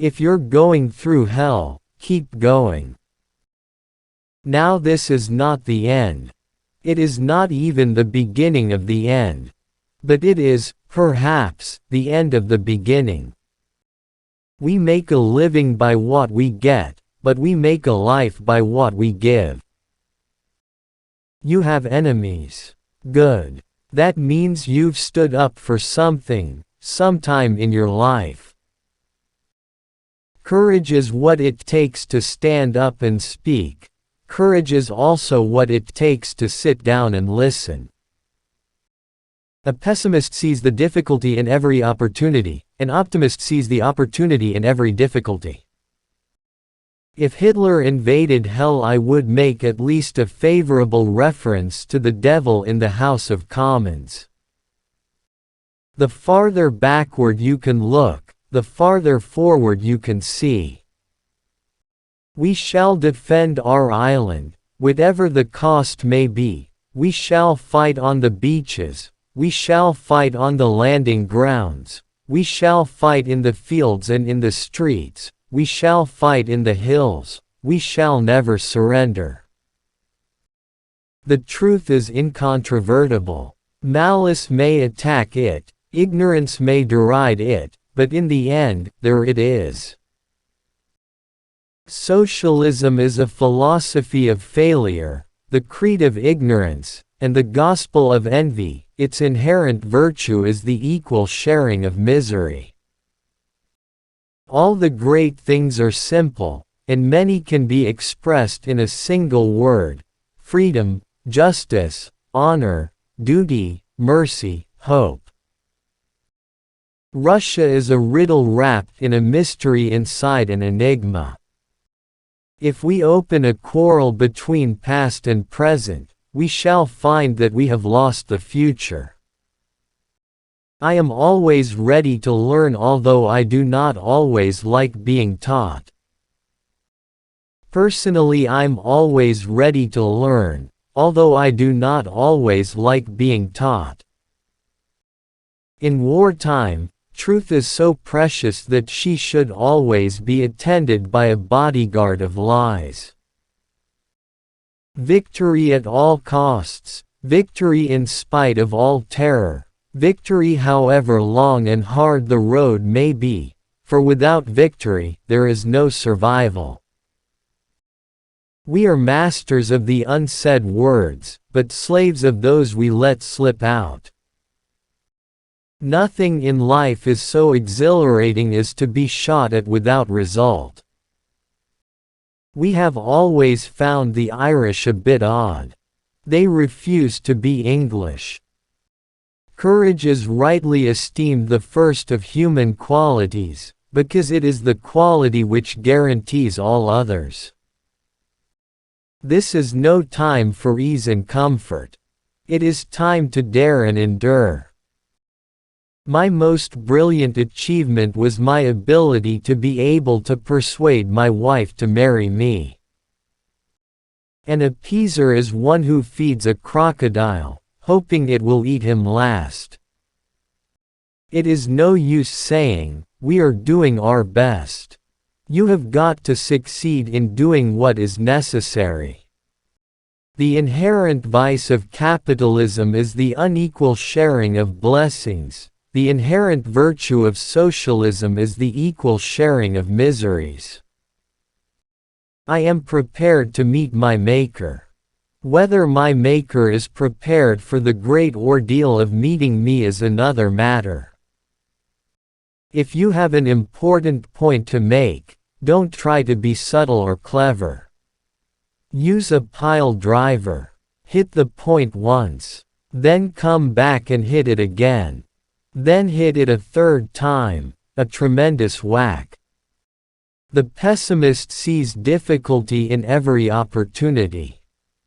If you're going through hell, keep going. Now this is not the end. It is not even the beginning of the end. But it is, perhaps, the end of the beginning. We make a living by what we get, but we make a life by what we give. You have enemies. Good. That means you've stood up for something, sometime in your life. Courage is what it takes to stand up and speak. Courage is also what it takes to sit down and listen. A pessimist sees the difficulty in every opportunity. An optimist sees the opportunity in every difficulty. If Hitler invaded hell, I would make at least a favorable reference to the devil in the House of Commons. The farther backward you can look, the farther forward you can see. We shall defend our island, whatever the cost may be. We shall fight on the beaches. We shall fight on the landing grounds. We shall fight in the fields and in the streets. We shall fight in the hills. We shall never surrender. The truth is incontrovertible. Malice may attack it, ignorance may deride it, but in the end, there it is. Socialism is a philosophy of failure, the creed of ignorance, and the gospel of envy. Its inherent virtue is the equal sharing of misery. All the great things are simple, and many can be expressed in a single word: freedom, justice, honor, duty, mercy, hope. Russia is a riddle wrapped in a mystery inside an enigma. If we open a quarrel between past and present, we shall find that we have lost the future. I am always ready to learn, although I do not always like being taught. Personally, I'm always ready to learn, although I do not always like being taught. In wartime, truth is so precious that she should always be attended by a bodyguard of lies. Victory at all costs, victory in spite of all terror, victory however long and hard the road may be, for without victory, there is no survival. We are masters of the unsaid words, but slaves of those we let slip out. Nothing in life is so exhilarating as to be shot at without result. We have always found the Irish a bit odd. They refuse to be English. Courage is rightly esteemed the first of human qualities, because it is the quality which guarantees all others. This is no time for ease and comfort. It is time to dare and endure. My most brilliant achievement was my ability to be able to persuade my wife to marry me. An appeaser is one who feeds a crocodile, hoping it will eat him last. It is no use saying, "We are doing our best." You have got to succeed in doing what is necessary. The inherent vice of capitalism is the unequal sharing of blessings. The inherent virtue of socialism is the equal sharing of miseries. I am prepared to meet my Maker. Whether my Maker is prepared for the great ordeal of meeting me is another matter. If you have an important point to make, don't try to be subtle or clever. Use a pile driver. Hit the point once. Then come back and hit it again. Then hit it a third time, a tremendous whack. The pessimist sees difficulty in every opportunity.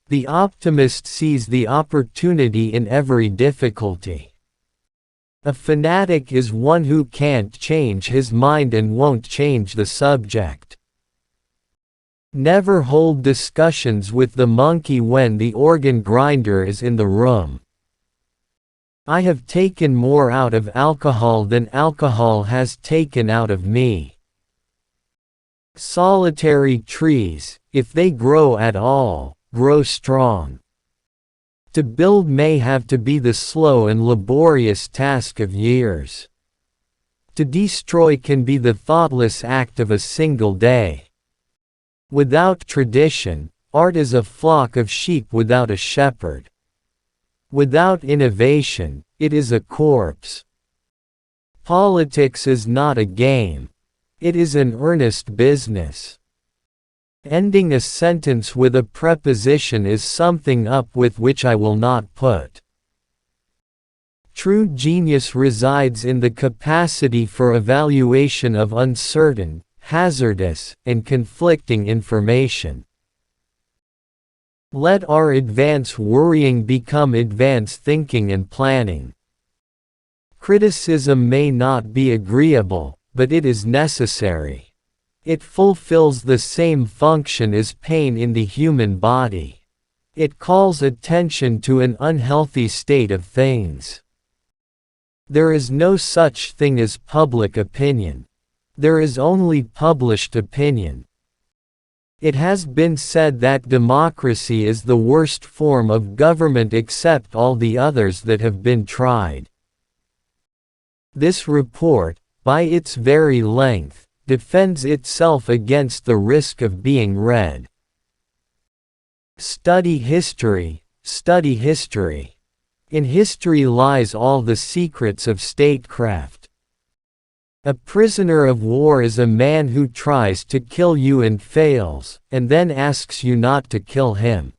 The optimist sees the opportunity in every difficulty. A fanatic is one who can't change his mind and won't change the subject. Never hold discussions with the monkey when the organ grinder is in the room. I have taken more out of alcohol than alcohol has taken out of me. Solitary trees, if they grow at all, grow strong. To build may have to be the slow and laborious task of years. To destroy can be the thoughtless act of a single day. Without tradition, art is a flock of sheep without a shepherd. Without innovation, it is a corpse. Politics is not a game. It is an earnest business. Ending a sentence with a preposition is something up with which I will not put. True genius resides in the capacity for evaluation of uncertain, hazardous, and conflicting information. Let our advance worrying become advance thinking and planning. Criticism may not be agreeable, but it is necessary. It fulfills the same function as pain in the human body. It calls attention to an unhealthy state of things. There is no such thing as public opinion. There is only published opinion. It has been said that democracy is the worst form of government except all the others that have been tried. This report, by its very length, defends itself against the risk of being read. Study history, study history. In history lies all the secrets of statecraft. A prisoner of war is a man who tries to kill you and fails, and then asks you not to kill him.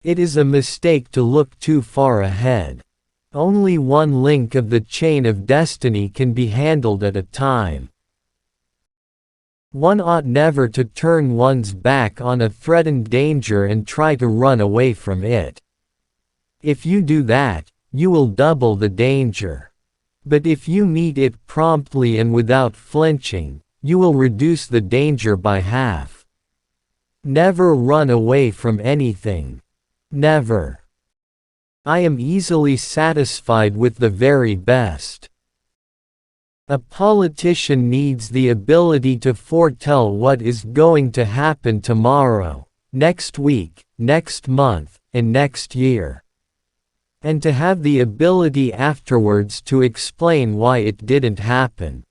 It is a mistake to look too far ahead. Only one link of the chain of destiny can be handled at a time. One ought never to turn one's back on a threatened danger and try to run away from it. If you do that, you will double the danger. But if you meet it promptly and without flinching, you will reduce the danger by half. Never run away from anything. Never. I am easily satisfied with the very best. A politician needs the ability to foretell what is going to happen tomorrow, next week, next month, and next year. And to have the ability afterwards to explain why it didn't happen.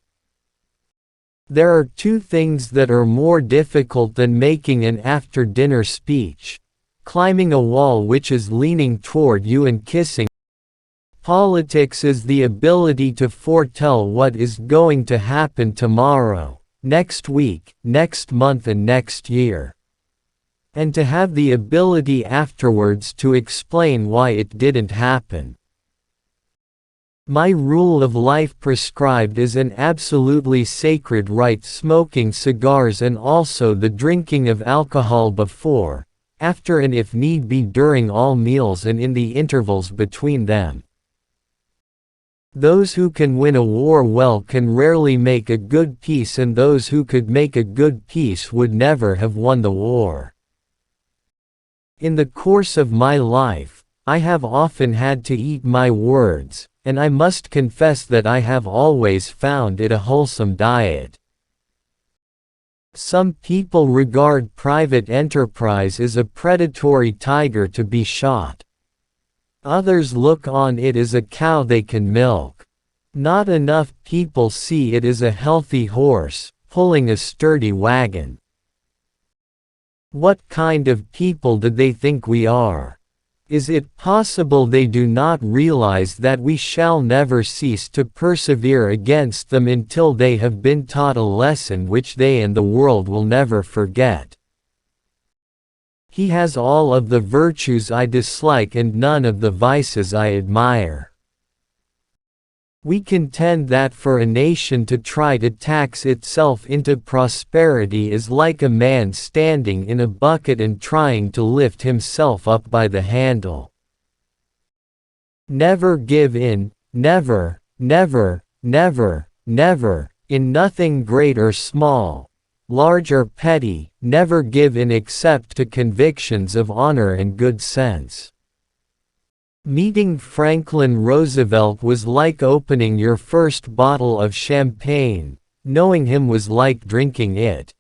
There are two things that are more difficult than making an after-dinner speech: climbing a wall which is leaning toward you and kissing. Politics is the ability to foretell what is going to happen tomorrow, next week, next month and next year. And to have the ability afterwards to explain why it didn't happen. My rule of life prescribed is an absolutely sacred right: smoking cigars and also the drinking of alcohol before, after and if need be during all meals and in the intervals between them. Those who can win a war well can rarely make a good peace, and those who could make a good peace would never have won the war. In the course of my life, I have often had to eat my words, and I must confess that I have always found it a wholesome diet. Some people regard private enterprise as a predatory tiger to be shot. Others look on it as a cow they can milk. Not enough people see it as a healthy horse, pulling a sturdy wagon. What kind of people do they think we are? Is it possible they do not realize that we shall never cease to persevere against them until they have been taught a lesson which they and the world will never forget? He has all of the virtues I dislike and none of the vices I admire. We contend that for a nation to try to tax itself into prosperity is like a man standing in a bucket and trying to lift himself up by the handle. Never give in, never, never, never, never, in nothing great or small, large or petty, never give in except to convictions of honor and good sense. Meeting Franklin Roosevelt was like opening your first bottle of champagne. Knowing him was like drinking it.